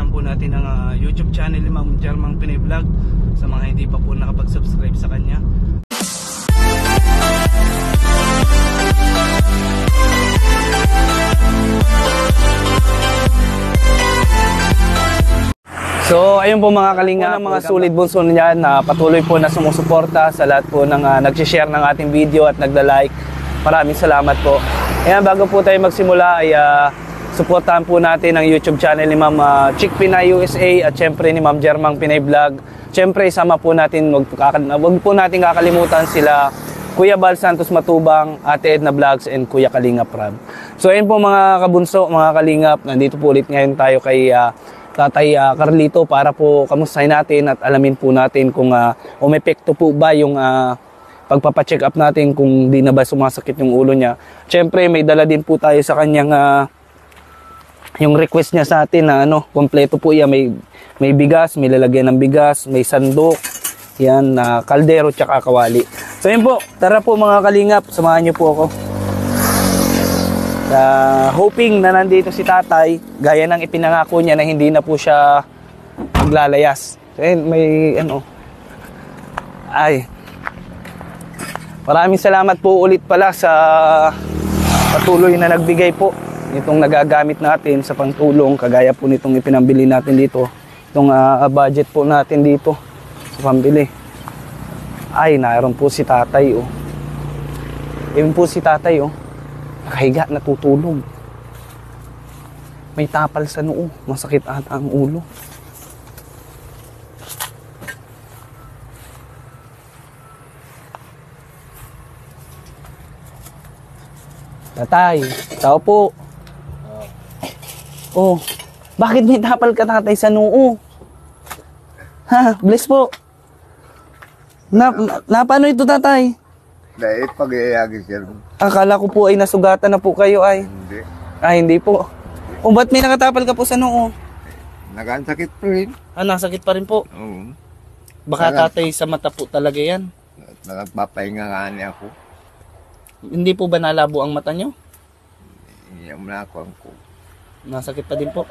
suportahan po natin ang YouTube channel ni Ma'am Jermang Pinoy Vlog sa mga hindi pa po nakapag-subscribe sa kanya. So ayun po mga kalinga, mga solid bunso niyan na patuloy po na sumusuporta sa lahat po ng nag-share ng ating video at nagla-like. Maraming salamat po. Ayan, bago po tayo magsimula ay suportahan po natin ang YouTube channel ni Ma'am Chick Pinay USA at syempre ni Ma'am Jermang Pinay Vlog. Syempre isama po natin, wag po natin kakalimutan sila Kuya Bal Santos Matubang, Ate Edna Vlogs and Kuya Kalingap Rab. So ayun po mga kabunso, mga kalingap, nandito po ulit ngayon tayo kay Tatay Carlito para po kamustahin natin at alamin po natin kung umepekto po ba yung pagpapacheck up natin kung di na ba sumasakit yung ulo niya. Siyempre may dala din po tayo sa kanyang yung request niya sa atin na kompleto po yan. May bigas, may lalagyan ng bigas, may sandok, yan, kaldero tsaka kawali. So yun po, tara po mga kalingap, samahan niyo po ako. Hoping na nandito si tatay, gaya ng ipinangako niya na hindi na po siya maglalayas. So, may maraming salamat po ulit pala sa patuloy na nagbigay po nitong nagagamit natin sa pantulong, kagaya po nitong ipinambili natin dito, itong budget po natin dito sa pambili. Naroon po si tatay Ayun po si tatay nakahiga, natutulog. May tapal sa noo. Masakit ata ang ulo. Tatay, tao po. Bakit may tapal ka tatay sa noo? Bless po. Paano ito tatay? Dahil pag-iayagi sir. Akala ko po ay nasugatan na po kayo ay. Hindi. Hindi po. Ba't may nakatapal ka po sa noo? Nagansakit pa rin. Nasakit pa rin po? Oo. Baka tatay sa mata po talaga yan. Nagpapahinga nga niya ako. Hindi po ba nalabo ang mata nyo? Hindi mo na ako. Nasakit pa din po.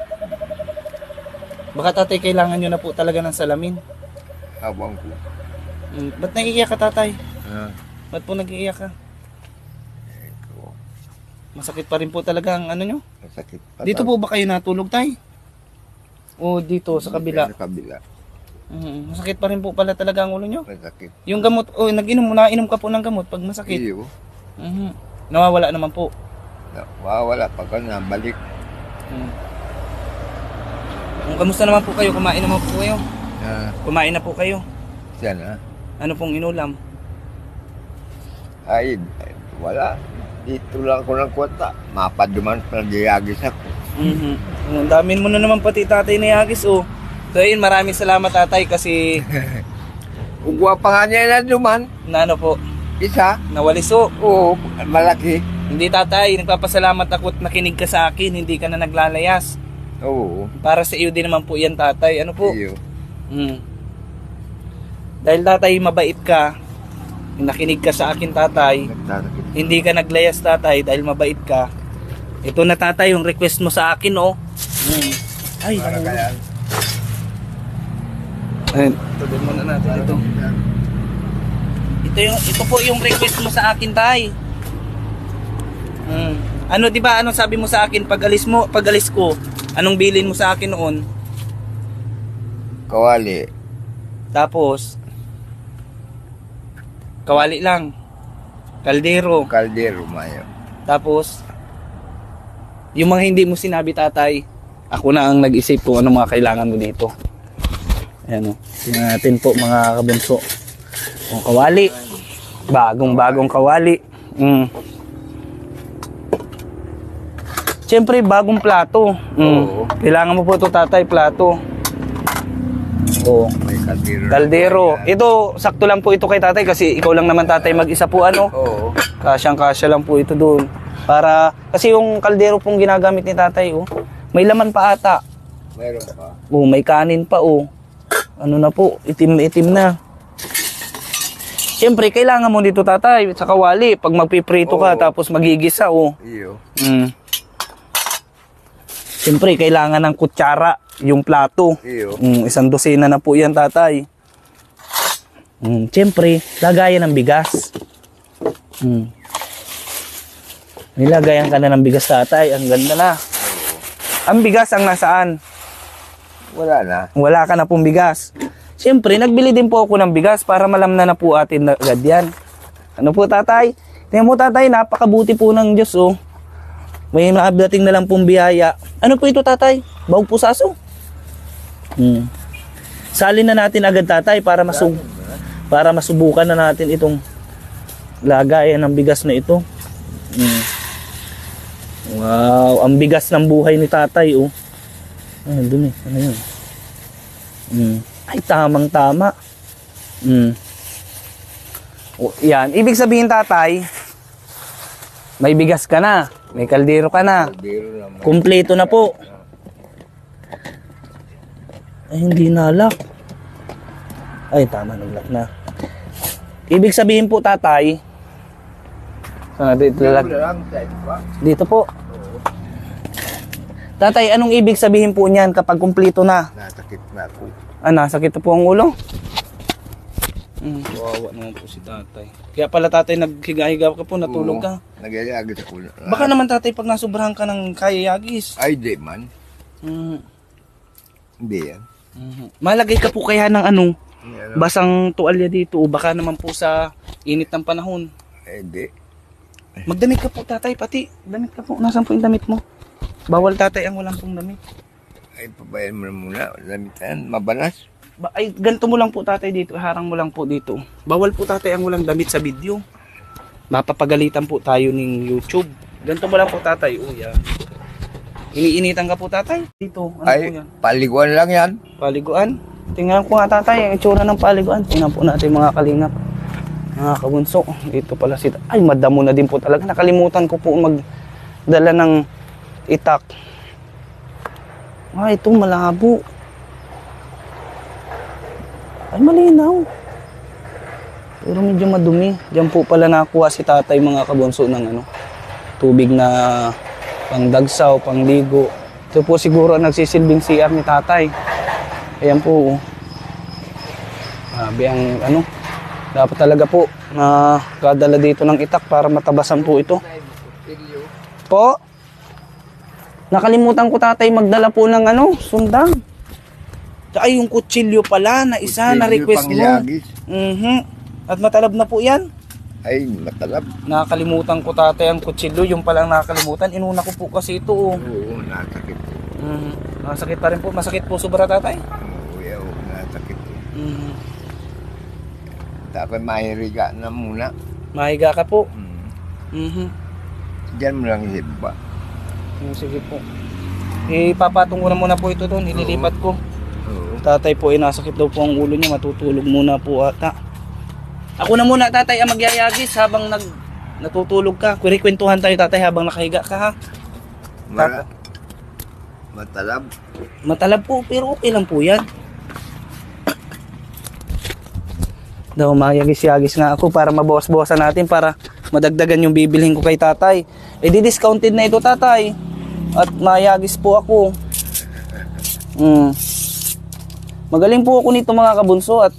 Baka tatay kailangan nyo na po talaga ng salamin. Abang ko. Ba't naiiyak ka tatay? Ba't po nag-iiyak ka? Masakit pa rin po talaga ang nyo? Masakit pa. Dito po ba kayo natulog tay? O dito sa kabila? Sa kabila. Masakit pa rin po pala talaga ang ulo nyo? Masakit. Yung gamot, nainom ka po ng gamot pag masakit? Iyo. Nawawala naman po? Nawawala pag balik. Kamusta naman po kayo? Kumain naman po kayo? Kumain na po kayo? Siya na. Ano pong inulam? Wala. Dito lang ako ng kwenta. Mapaduman pa nagiyagis ako. Ang damin mo na naman pati tatay na yagis So yun, maraming salamat tatay kasi Ugwa pa nga niya na duman. na po, Isa. nawalis Oo, malaki. Hindi tatay, nagpapasalamat ako at nakinig ka sa akin, hindi ka na naglalayas. Oo. Para sa iyo din naman po yan tatay. Ano po? Iyo. Dahil tatay mabait ka, nakinig ka sa akin tatay, hindi ka naglayas tatay dahil mabait ka. Ito na tatay yung request mo sa akin Ay, ayun, tuloy muna natin ito. Ito po yung request mo sa akin tay. Di ba sabi mo sa akin pag alis ko, anong bilin mo sa akin noon? Kawali. Tapos kawali lang. Kaldero. Kaldero mayo. Tapos yung mga hindi mo sinabi tatay, ako na ang nag-isip kung ano mga kailangan mo dito. Ayan tingnan natin po mga kabunso. Yung kawali. Bagong kawali. Siyempre bagong plato. Kailangan mo po ito tatay, plato. May kaldero. Ito, sakto lang po ito kay tatay kasi ikaw lang naman tatay mag-isa po Oo. Kasyang-kasya lang po ito doon. Kasi yung kaldero pong ginagamit ni tatay, may laman pa ata. Meron pa. May kanin pa, Ano na po, itim na. Siyempre, kailangan mo dito tatay, sa kawali, pag magpiprito ka, tapos magigisa, Iyo. Siyempre, kailangan ng kutsara. yung plato. Iyo. Isang dosena na po yan, tatay. Siyempre, lagayan ng bigas. Nilagayan ka na ng bigas, tatay. Ang ganda na. Ang bigas ang nasaan? Wala na. Wala ka na pong bigas. Siyempre, nagbili din po ako ng bigas para malamnan na po atin na agad yan. Ano po, tatay? Tingnan mo, tatay, napakabuti po ng Diyos, oh. May nakabdating na lang pong biyaya. Ano po ito, tatay? Bawang pusaso. Salin na natin agad, tatay, para masubukan na natin itong lagayan ng bigas na ito. Wow, ang bigas ng buhay ni tatay, oh. Ay, dumi. Ano yun? Ay, tamang-tama. Yan. Ibig sabihin, tatay, may bigas ka na. May kaldero ka na. Kumpleto na po. Ay, hindi nalak. Ay, tama, naglak na. Ibig sabihin po, tatay, dito po. Tatay, anong ibig sabihin po niyan kapag kumpleto na? Nasakit na ako. Nasakit na po ang ulo? Kawawa naman po si tatay. Kaya pala, tatay, naghiga-higa ka po, natulog ka. Nagyayagis ako. Baka naman, tatay, pag nasubrahan ka ng kayayagis. Ay, di man. Hindi yan. Malagay ka po kaya ng basang tuwalya dito, o baka naman po sa init ng panahon. Ay, di. Magdamit ka po, tatay, pati. Damit ka po. Nasaan po yung damit mo? Bawal, tatay, ang walang pong damit. Ay, pabayan mo na muna. Damitan, mabanas. Ay, ganito mo lang po, tatay, dito. Harang mo lang po dito. Bawal po, tatay, ang walang damit sa video. Mapapagalitan po tayo ng YouTube. Ganito mo lang po, tatay. Yan. Iniinitan ka po, tatay. Dito. Ano ay, po yan? paliguan lang yan. Paliguan. Tingnan ko nga, tatay, ang itsura ng paliguan. Tingnan po natin, mga kalingap. Mga kabunso. Dito pala si... Ay, madamo na din po talaga. Nakalimutan ko po magdala ng itak. Ito malabo. Ay, malinaw. Pero medyo madumi. Diyan po pala nakuha si tatay, mga kabunso, ng tubig na pangdagsaw, pangligo. Ito po siguro ang nagsisilbing CR ni tatay. Ayan po. Grabe ang dapat talaga po na kadala dito ng itak para matabasan po ito. Po? Nakalimutan ko, tatay, magdala po ng sundang. Ay, yung kutsilyo pala na isa na request mo. At matalab na po yan. Ay, matalab. Nakalimutan ko, tatay, ang kutsilyo. Yung palang nakalimutan. Inuna ko po kasi ito. Oo, nasakit po. Masakit pa rin po. Masakit po sobra, tatay. Oo, nasakit po. Dapat mahiriga na muna. Mahiga ka po. Diyan mo lang hiba. Sige po. Ipapatong ko na muna po ito doon. Ililipat ko. Tatay po, nasakit daw po ang ulo niya. Matutulog muna po ata. Ako na muna, tatay, ang magyayagis habang natutulog ka. Kwentuhan tayo, tatay, habang nakahiga ka, ha? Matalab. Matalab po, pero okay lang po yan. Daw, mayagis-yagis nga ako para mabawas-bawasan natin, para madagdagan yung bibilhin ko kay tatay. Di-discounted na ito, tatay. At mayagis po ako. Magaling po ako nito, mga kabunso, at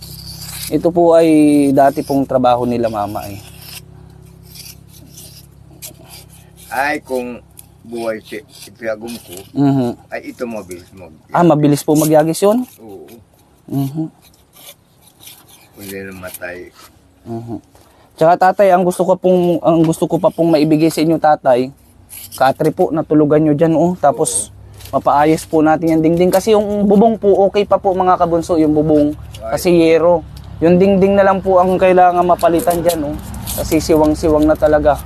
ito po ay dati pong trabaho nila mama eh. Ay, kung buhay si Piagum ko, ay ito mabilis mabilis po magyagis yun? Oo. Hindi namatay. Tsaka, tatay, ang gusto ko pa pong maibigay sa inyo, tatay, katri po, natulugan nyo dyan, tapos mapaayos po natin yung dingding. Kasi yung bubong po, okay pa po, mga kabunso, yung bubong. Kasi yero. Yung dingding na lang po ang kailangan mapalitan dyan, Kasi siwang-siwang na talaga.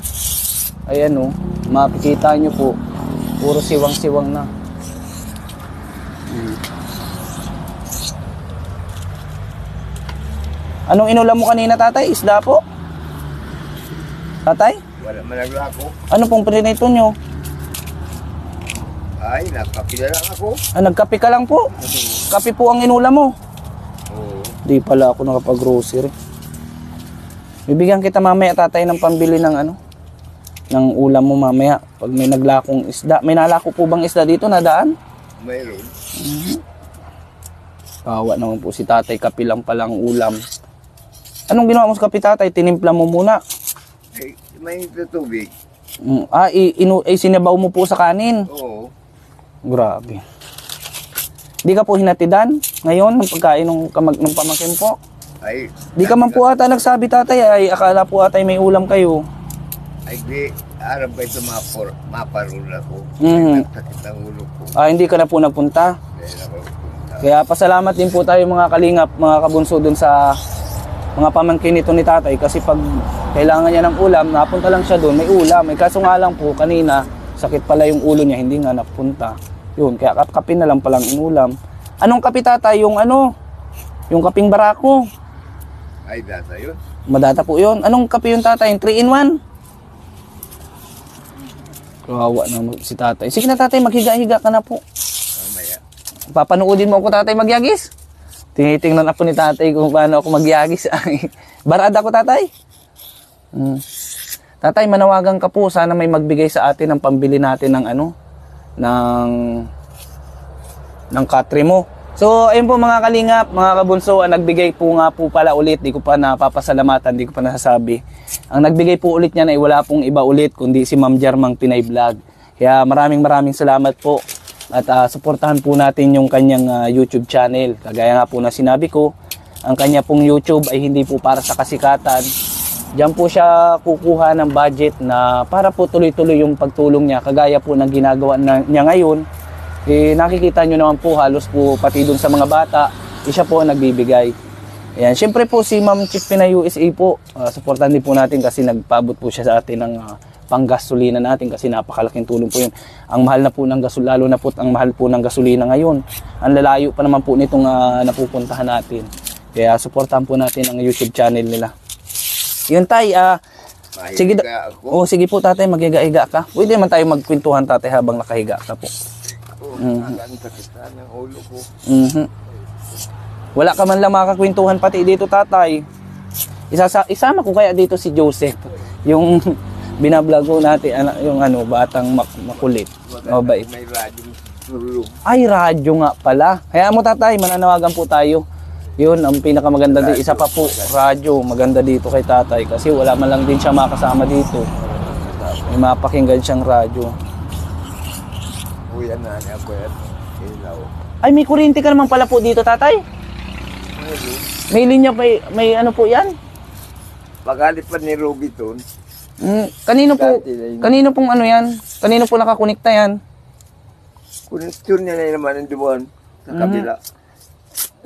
Ayan, makikita nyo po. Puro siwang-siwang na. Anong inulam mo kanina, tatay? Isda po? Tatay? Wala malaglako. Ano pong prinito nyo? Ay, nakapila lang ako. Nagkape ka lang po? Kape po ang inulam mo? Oo. Di pala ako nakapag-grocery. Bibigyan kita mamaya, tatay, ng pambili ng ng ulam mo mamaya. Pag may naglakong isda. May nalako po bang isda dito na daan? mayroon. Kawawa naman po si tatay, kape lang palang ulam. Anong ginawa mo sa kape tatay? Tinimpla mo muna. Ay, may tubig. Sinabaw mo po sa kanin. Oo. Grabe. Di ka po hinatidan ngayon ng pagkain ng pamangkin po? Ay, Di ka man po ata nagsabi tatay, ay akala po atay may ulam kayo. ay, di, araw ba ito maparol ako? Mhm. Sakit ang ulo ko. Hindi ka na po nagpunta. Dahil ako punta. Kaya pasalamat din po tayo mga kalingap, mga kabunso dun sa mga pamangkin nito ni tatay. Kasi pag kailangan niya ng ulam, napunta lang siya dun, may ulam. Kaso nga lang po, kanina, sakit pala yung ulo niya, hindi nga napunta. Yun, kaya kape na lang palang inulam. Anong kape tatay? Yung yung kaping barako. Ay, data yun. Madata po yun. Anong kape yung tatay? Yung 3-in-1? Kawawa naman si tatay. Sige na tatay, maghiga-higa ka na po. Mamaya. Papanoodin mo ako tatay magyagis. Tinitingnan ako ni tatay kung paano ako magyagis. Barada ko tatay. Tatay, manawagan ka po. Sana may magbigay sa atin ng pambili natin ng ng katre mo. So, ayun po mga kalingap, mga kabunso, ang nagbigay po nga po pala ulit, di ko pa napapasalamatan, di ko pa nasasabi. Ang nagbigay po ulit niyan ay wala pong iba ulit, kundi si Ma'am Jarmang Pinay Vlog. Kaya maraming salamat po. At suportahan po natin yung kanyang YouTube channel. Kagaya nga po na sinabi ko, ang kanya pong YouTube ay hindi po para sa kasikatan. Diyan po siya kukuha ng budget na para po tuloy-tuloy yung pagtulong niya. Kagaya po ng ginagawa niya ngayon. Nakikita nyo naman po halos po pati dun sa mga bata, siya po ang nagbibigay. Ayan. Siyempre po si Ma'am Chick Pinay USA po, supportan din po natin kasi nagpaabot po siya sa atin ng panggasolina natin kasi napakalaking tulong po yun. Ang mahal na po ng gasolina, lalo na po ang mahal po ng gasolina ngayon. Ang lalayo pa naman po nitong napupuntahan natin. Kaya supportan po natin ang YouTube channel nila. Yun tay, sige, sige po tatay, maghiga-higa ka. Pwede naman tayo magkwentuhan tatay habang nakahiga ka po. Ang sakit ng ulo ko. Wala ka man lang makakwentuhan pati dito tatay. Isama ko kaya dito si Joseph. Yung binablog ko natin, yung batang makulit. Mabait. May radyo tulog. Ay, radyo nga pala. Kaya mo tatay, mananawagan po tayo. Yun, ang pinakamaganda dito. Isa pa po, radyo. Maganda dito kay tatay. Kasi wala man lang din siya makasama dito. May mapakinggan siyang radyo. Kuya na niya ako yan. Ilaw. Ay, may kuryente ka naman pala po dito tatay. May linya, may ano po yan? Pagalit pa ni Robiton. Kanino pong ano yan? Kanino po nakakonekta yan? Connection niya na naman ang duwan sa kabila.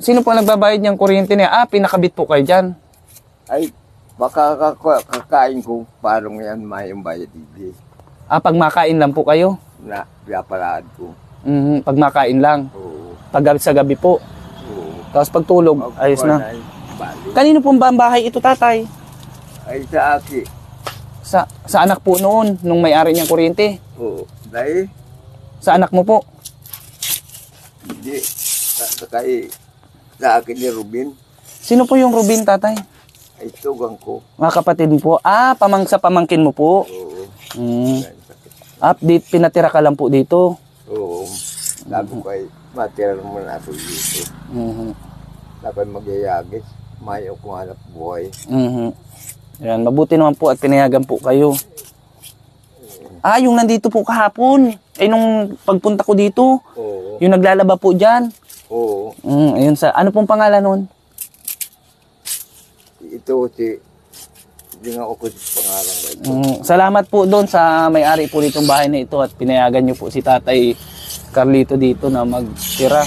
Sino po nagbabayad niyang kuryente niya? Pinakabit po kayo dyan. Ay, baka kakain ko parang yan may bayad hindi. Pag makain lang po kayo? Na piyaparaan ko. Pag makain lang? Oo. Pag sa gabi po? Oo. Tapos pag tulog, ayos na. Balik. Kanino pong bahay ito tatay? Ay sa aki. Sa anak po noon, nung may-ari niyang kuryente? Oo. Dahil, Sa anak mo po? hindi. Sa akin ni Rubin. Sino po yung Rubin tatay? Ay tugang ko. Mga kapatid mo po? Pamangkin mo po? Oo. Update, pinatira ka lang po dito? Oo. Sabi ko ay matira naman ako dito. Dapat magyayagis. Mayo kong hanap buhay. Yan, mabuti naman po at pinayagan po kayo. Yung nandito po kahapon. Nung pagpunta ko dito. Oo. Yung naglalaba po dyan. Oo. Ayun ano pong pangalan nun? Ito hindi nga ako sa pangalan ko ito. Salamat po doon sa may-ari po nitong bahay na ito at pinayagan niyo po si Tatay Carlito dito na magtira.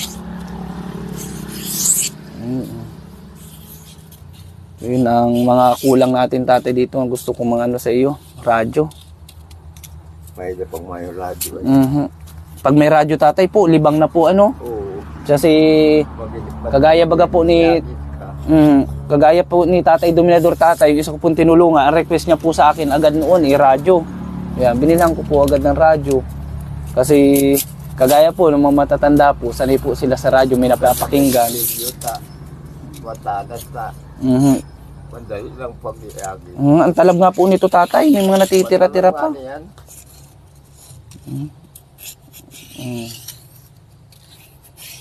Yun ang mga kulang natin tatay dito. Ang gusto kong mga sa iyo, radyo. May na pang mayo radyo. Pag may radyo tatay po, libang na po Oo. Kasi kagaya baga po ni kagaya po ni Tatay Dominador tatay, yung isa ko pong tinulungan, ang request niya po sa akin agad noon, radyo. Kaya binilang ko po agad ng radyo. Kasi kagaya po ng mga matatanda po, sanay po sila sa radyo, may napapakinggan. Watagas na. Pandali lang pag-iagin. Ang talab nga po nito tatay, may mga natitira-tira pa.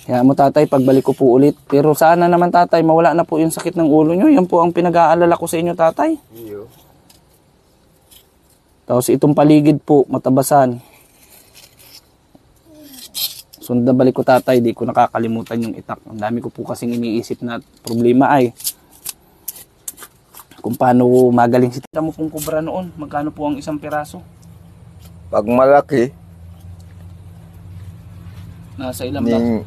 Kaya mo tatay, pagbalik ko po ulit. Pero sana naman tatay, mawala na po yung sakit ng ulo nyo. Yan po ang pinag-aalala ko sa inyo tatay. Iyo. Tapos itong paligid po, matabasan. Sunod na balik ko tatay, di ko nakakalimutan yung itak. Ang dami ko po kasing iniisip na problema ay kung paano magaling si tita mo pong kubra noon. Magkano po ang isang piraso? Pag malaki, Nasa ilang ba? ning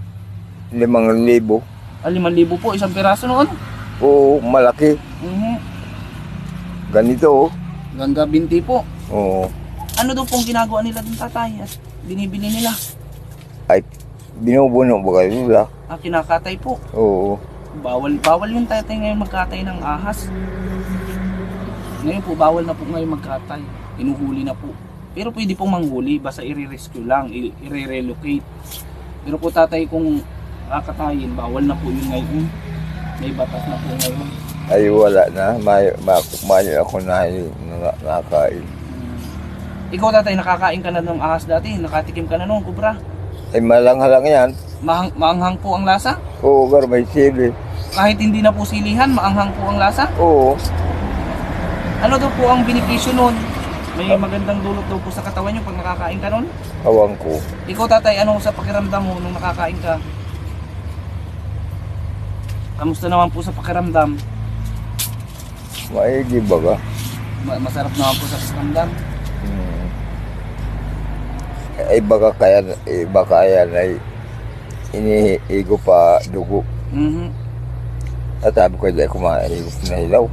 5,000. 5,000 po isang piraso noon. Oo, malaki. Ganito oh. Ganda 20 po. Oo. Ano daw pong ginagawa nila dun tatay at binibili nila? Ay, binubuno ba kayo nila? Kinakatay po. Oo. Bawal yung tatay ngayon magkatay ng ahas. Ngayon po, bawal na po ngayon magkatay. Inuhuli na po. Pero pwede pong manghuli, basta i-rescue lang, i-relocate. Pero po tatay, kung kakatayin, bawal na po yun ngayon. May batas na po ngayon. Ay, wala na. Mayo ako nakain. Ikaw tatay, nakakain ka na ng ahas dati? Nakatikim ka na nung kubra? Ay, malang-halang yan. Maanghang po ang lasa? Oo, gar may sili. Kahit hindi na po silihan, maanghang po ang lasa? Oo. Ano daw po ang benepisyo nun? May magandang dulot daw po sa katawan nyo pag nakakain ka nun? Awang ko. Ikaw tatay, ano sa pakiramdam mo nung nakakain ka? Kamusta naman po sa pakiramdam? Maigi ba ka? Masarap naman po sa pakiramdam. Ay, baka yan ay inihigo pa dugo. At sabi ko, hindi ko maihigop na hilaw.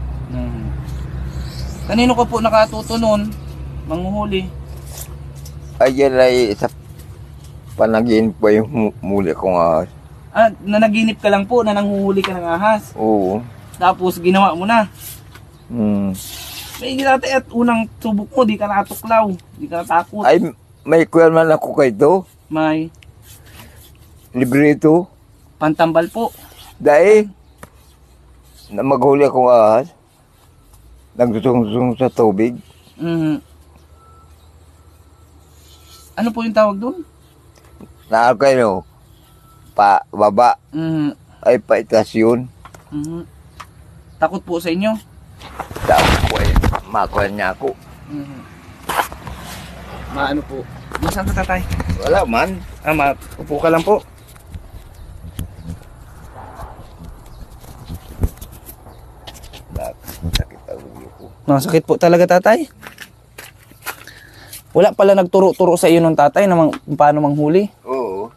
Kanino ko po nakatuto nun? Manghuhuli? Ay, yan ay sa panagin pa yung muli ko nga. Nanaginip ka lang po na nanghuhuli ka ng ahas. Oo. Tapos ginawa mo na. Hmm. May ginatay at unang subok mo, di ka natuklaw. Di ka natakot. Ay, may kuya man ako kayo to. May Librito. pantambal po. Dahil, na maghuli akong ahas. Nagsusong sa tubig. Ano po yung tawag doon? Kayo, baba. Ay, paitas yun. Takot po sa inyo? Tapos ko ay makuha niya ako. Maano po? Masaan ka tatay? Wala man. Upo ka lang po. Sakit ang ulo ko. Sakit po talaga tatay? Wala pala nagturo-turo sa iyo nung tatay na kung paano manghuli? Oo.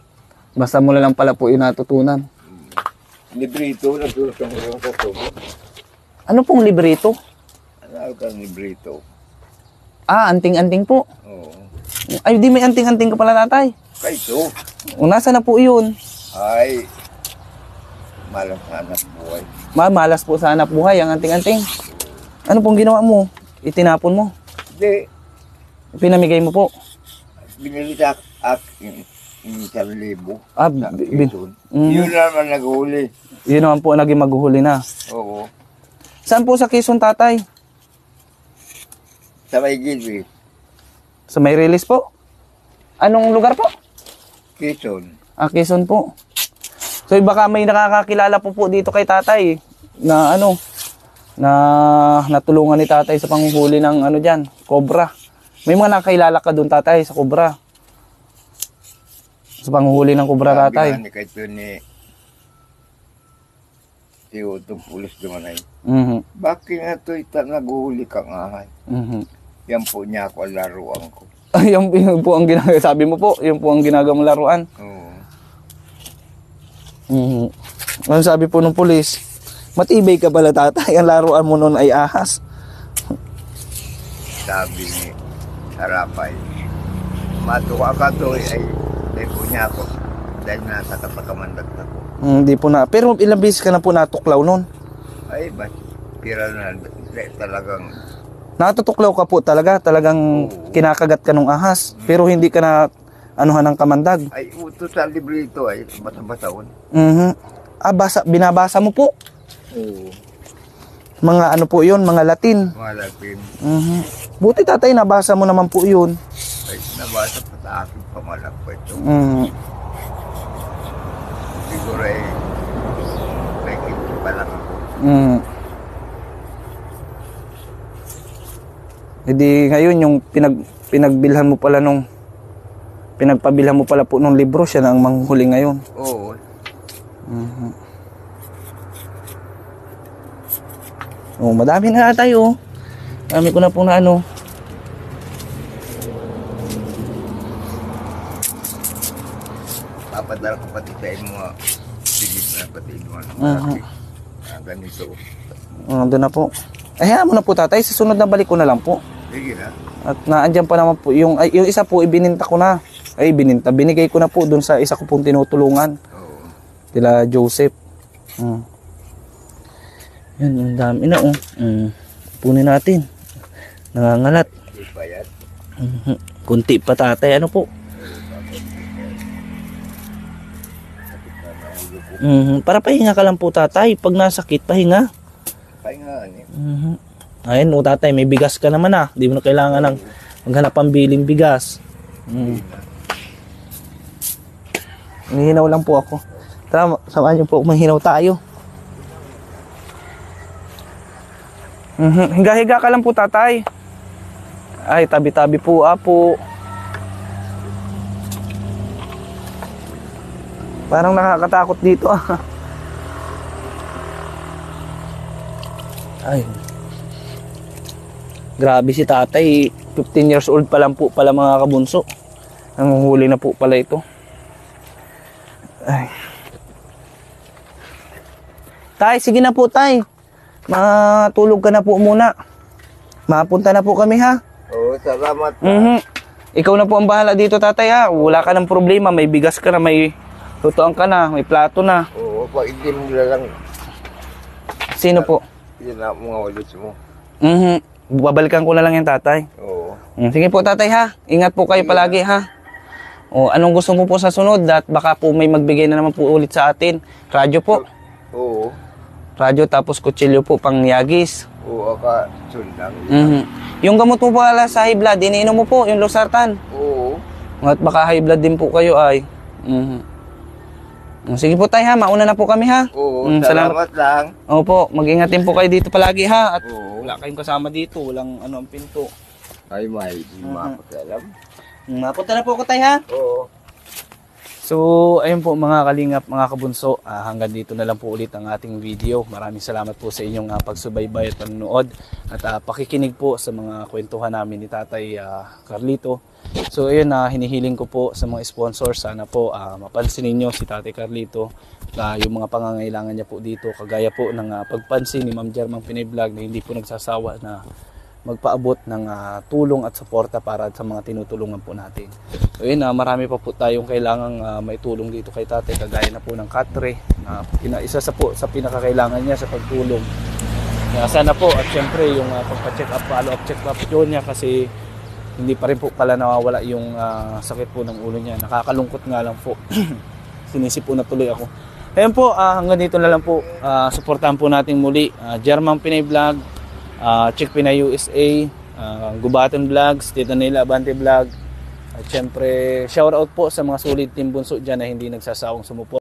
Basta mo na lang pala po yung natutunan. Librito, nagtulog kang sa tubig. Ano pong librito? Ano kang librito? Anting-anting po. Oo. Ay, di may anting-anting ka pala tatay. Kayo. Nasa na po yun? Ay, malang hanap buhay. Malas po sa hanap buhay ang anting-anting. Ano pong ginawa mo? Itinapon mo? Hindi, Pinamigay mo po? binili sa akin 1,000. Yun naman naghuli. Yun naman po ang naging maghuhuli na. Oo. Saan po sa Quezon tatay? Sa may gilid, Sa may release po? Anong lugar po? Quezon. Quezon po. So baka may nakakakilala po dito kay tatay na na natulungan ni tatay sa panghuli ng diyan, cobra. May mga nakakilala ka doon tatay sa cobra. Sa panghuli ng cobra tatay. Sabi nga ni kayo ni si Utong Pulis Dumanay. Bakit nga ito naghuli kang ahay? Yan po niya ako ang laruan ko. Yung po ang ginagawa, sabi mo po, yung po ang ginagawa mong laruan. Oo. Ano sabi po ng pulis? Matibay ka pala tatay, ang laruan mo noon ay ahas. Sabi ni Sarapay, matuwa ka to ay po niya ako dahil nasa kapakamandag na ko. Hindi po na. Pero ilang beses ka na po natuklaw noon? Ay, ba't pira na talagang... Natutuklaw ka po talagang kinakagat ka ng ahas. Pero hindi ka na anuhan ng kamandag. Ay, uto sa librito ay basa-basaon. Binabasa mo po? Oo. Mga po yun, mga Latin. Mga Latin. Buti tatay, nabasa mo naman po yun. Ay, nabasa pa sa aking pamalak pa ito. siguro ay may kinto pa lang ako. Hindi ngayon yung pinagbilhan mo pala pinagpabilhan mo pala po nung libro, siya na ang manghuli ngayon. Oo. Oh, madami na tayo. Dami ko na po na ano. Papadala ko pati sa mga sigit na pati mga ganito. Doon na po. Hayaan mo na po tatay, sa sunod na balik ko na lang po. Sige na. At naandyan pa naman po, yung isa po ibininta ko na. Binigay ko na po doon sa isa ko pong tinutulungan. Oo. Tila Joseph. Yan, ang dami na oh. Punin natin. Nangangalat. Hindi pa yan. Kunti pa tatay, ano po? Para pahinga ka lang po tatay. Pag nasakit, pahinga. Pahingaan eh. Ayun o tatay, may bigas ka naman ah. Di mo na kailangan ng maghanap pang biling bigas. Mahinaw lang po ako. Tara, samahan niyo po, mahinaw tayo. Higa-higa ka lang po tatay. Ay, tabi-tabi po apo. Parang nakakatakot dito ah. Ay. Grabe si tatay, 15 years old pa lang po pala mga kabunso. Nanguhuli na po pala ito. Ay. Tay, sige na po tay. Matulog ka na po muna. Mapunta na po kami ha. Oo, salamat. Ikaw na po ang bahala dito tatay ha. Wala ka ng problema, may bigas ka na, may lutoan ka na, may plato na. Oo, pag hindi mo lang. Sino po? Yun na mga ulit mo. Babalikan ko na lang yung tatay. Oo. Sige po tatay ha. Ingat po kayo palagi ha. O, anong gusto mo po sa sunod? At baka po may magbigay na naman po ulit sa atin. Radyo po. Oo. Radyo tapos kutsilyo po pang yagis. Oo, ka sundang. Yung gamot mo pala sa high blood, iniinom mo po yung losartan. Oo. At baka high blood din po kayo ay. Sige po tay ha, mauna na po kami ha. Oo, salamat lang. Opo, mag-ingat din po kayo dito palagi ha. At Oo. wala kayong kasama dito, walang ano ang pinto. Ay, may di mapakialam. Mapunta na po ako tay ha. Oo. So, ayun po mga kalingap, mga kabunso, hanggang dito na lang po ulit ang ating video. Maraming salamat po sa inyong pagsubaybay at panonood at pakikinig po sa mga kwentuhan namin ni Tatay Carlito. So, ayun, hinihiling ko po sa mga sponsors, sana po mapansin ninyo si Tatay Carlito, yung mga pangangailangan niya po dito, kagaya po ng pagpansin ni Ma'am Jermang Pinay Vlog na hindi po nagsasawa na magpaabot ng tulong at suporta para sa mga tinutulungan po natin. So yun, marami pa po tayong kailangang may tulong dito kay tatay, kagaya na po ng katre na isa sa pinakakailangan niya sa pagtulong. Sana po at syempre yung pagpa-check up, follow-up check up yun niya kasi hindi pa rin po pala nawawala yung sakit po ng ulo niya. Nakakalungkot nga lang po. Sinisip na tuloy ako. Ayun po, hanggang dito na lang po. Suportahan po natin muli Jermang Pinay Vlog, Chick Pinay USA, Gubatan Vlogs, Tita Nela Abante Vlog. At syempre, shout out po sa mga solid team bunso dyan na hindi nagsasawang sumuport.